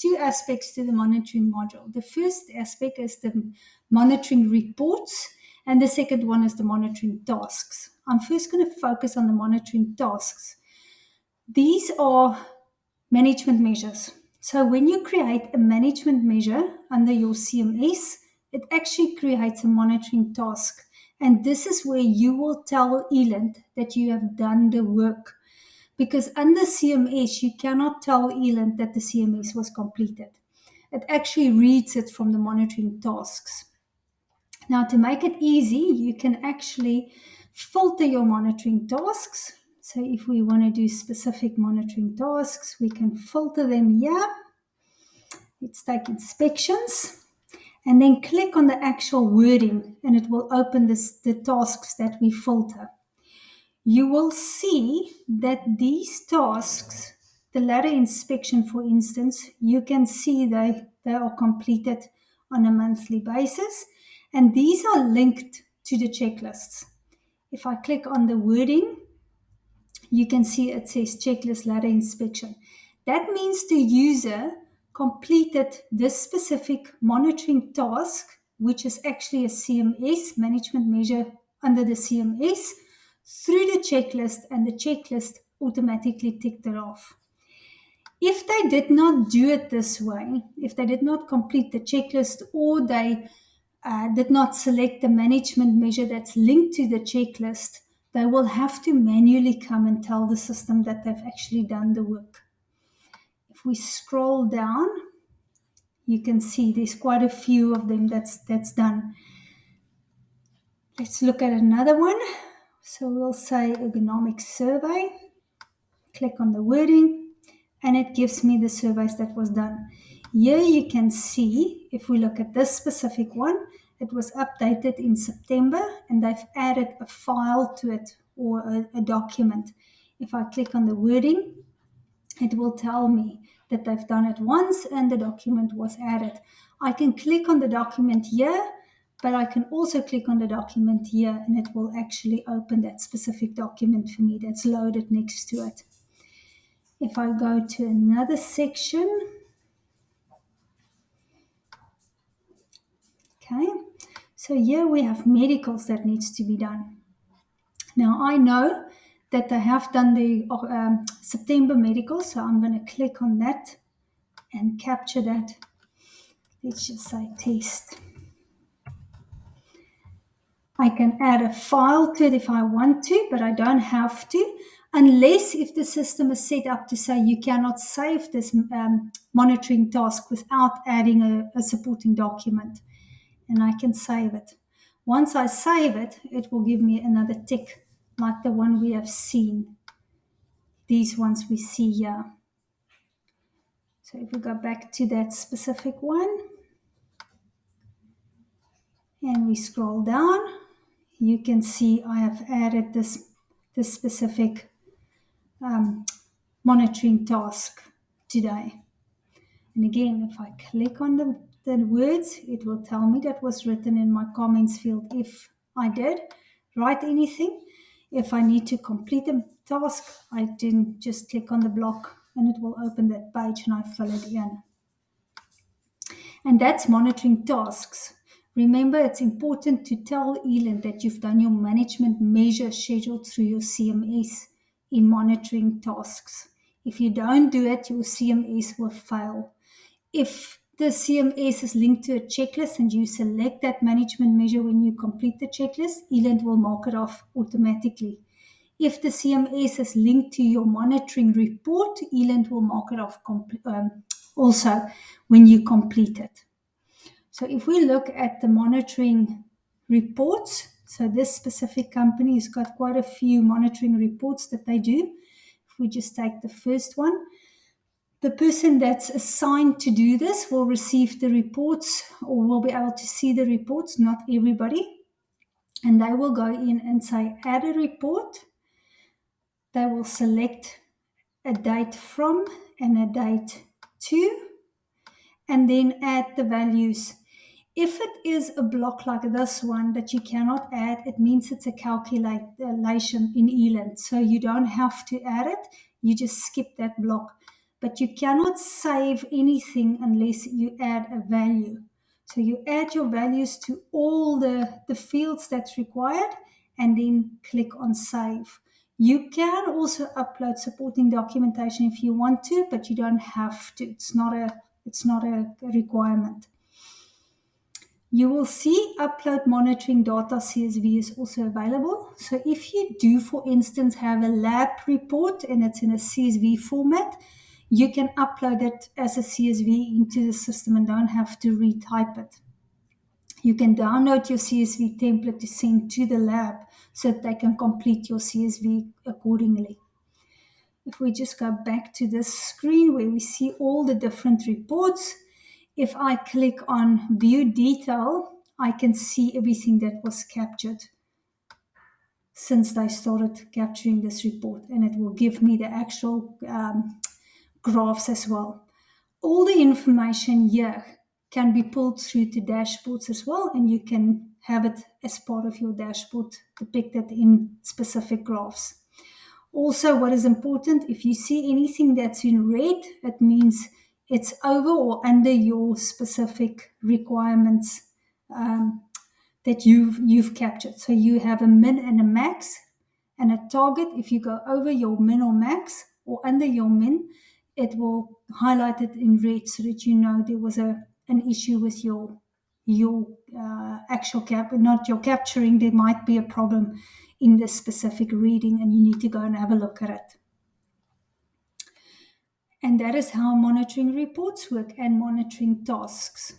two aspects to the monitoring module. The first aspect is the monitoring reports, and the second one is the monitoring tasks. I'm first going to focus on the monitoring tasks. These are management measures. So when you create a management measure under your CMS, it actually creates a monitoring task. And this is where you will tell Elint that you have done the work. Because under CMS, you cannot tell Elint that the CMS was completed. It actually reads it from the monitoring tasks. Now, to make it easy, you can actually filter your monitoring tasks. So if we want to do specific monitoring tasks, we can filter them here. Let's take inspections and then click on the actual wording and it will open the tasks that we filter. You will see that these tasks, the ladder inspection, for instance, you can see they are completed on a monthly basis, and these are linked to the checklists. If I click on the wording, you can see it says checklist ladder inspection. That means the user completed this specific monitoring task, which is actually a CMS management measure under the CMS, through the checklist, and the checklist automatically ticked it off. If they did not do it this way, if they did not complete the checklist, or they did not select the management measure that's linked to the checklist, they will have to manually come and tell the system that they've actually done the work. If we scroll down, you can see there's quite a few of them that's done. Let's look at another one. So we'll say ergonomic survey. Click on the wording, and it gives me the surveys that was done. Here you can see, if we look at this specific one, it was updated in September, and they've added a file to it, or a document. If I click on the wording, it will tell me that they've done it once and the document was added. I can click on the document here, but I can also click on the document here, and it will actually open that specific document for me that's loaded next to it. If I go to another section, okay, so here we have medicals that needs to be done. Now I know that they have done the September medical, so I'm going to click on that and capture that. Let's just say test. I can add a file to it if I want to, but I don't have to, unless if the system is set up to say you cannot save this monitoring task without adding a supporting document. And I can save it. Once I save it, it will give me another tick, like the one we have seen. These ones we see here. So if we go back to that specific one, and we scroll down, you can see I have added this specific monitoring task today. And again, if I click on the words, it will tell me that was written in my comments field if I did write anything. If I need to complete a task, I then just click on the block and it will open that page and I fill it in. And that's monitoring tasks. Remember, it's important to tell Elint that you've done your management measure scheduled through your CMS in monitoring tasks. If you don't do it, your CMS will fail. If the CMS is linked to a checklist and you select that management measure when you complete the checklist, Elint will mark it off automatically. If the CMS is linked to your monitoring report, Elint will mark it off also when you complete it. So if we look at the monitoring reports, so this specific company has got quite a few monitoring reports that they do. If we just take the first one, the person that's assigned to do this will receive the reports or will be able to see the reports, not everybody. And they will go in and say, add a report. They will select a date from and a date to, and then add the values. If it is a block like this one that you cannot add, it means it's a calculation in Elint. So you don't have to add it. You just skip that block. but you cannot save anything unless you add a value. So you add your values to all the fields that's required and then click on save. You can also upload supporting documentation if you want to, but you don't have to. It's not a requirement. You will see upload monitoring data CSV is also available. So if you do, for instance, have a lab report and it's in a CSV format, you can upload it as a CSV into the system and don't have to retype it. You can download your CSV template to send to the lab so that they can complete your CSV accordingly. If we just go back to this screen where we see all the different reports, if I click on view detail, I can see everything that was captured since they started capturing this report, and it will give me the actual graphs as well. All the information here can be pulled through to dashboards as well, and you can have it as part of your dashboard depicted in specific graphs. Also, what is important, if you see anything that's in red, it means it's over or under your specific requirements that you've captured. So you have a min and a max and a target. If you go over your min or max or under your min, it will highlight it in red so that you know there was an issue with your actual not your capturing. There might be a problem in this specific reading and you need to go and have a look at it. And that is how monitoring reports work and monitoring tasks.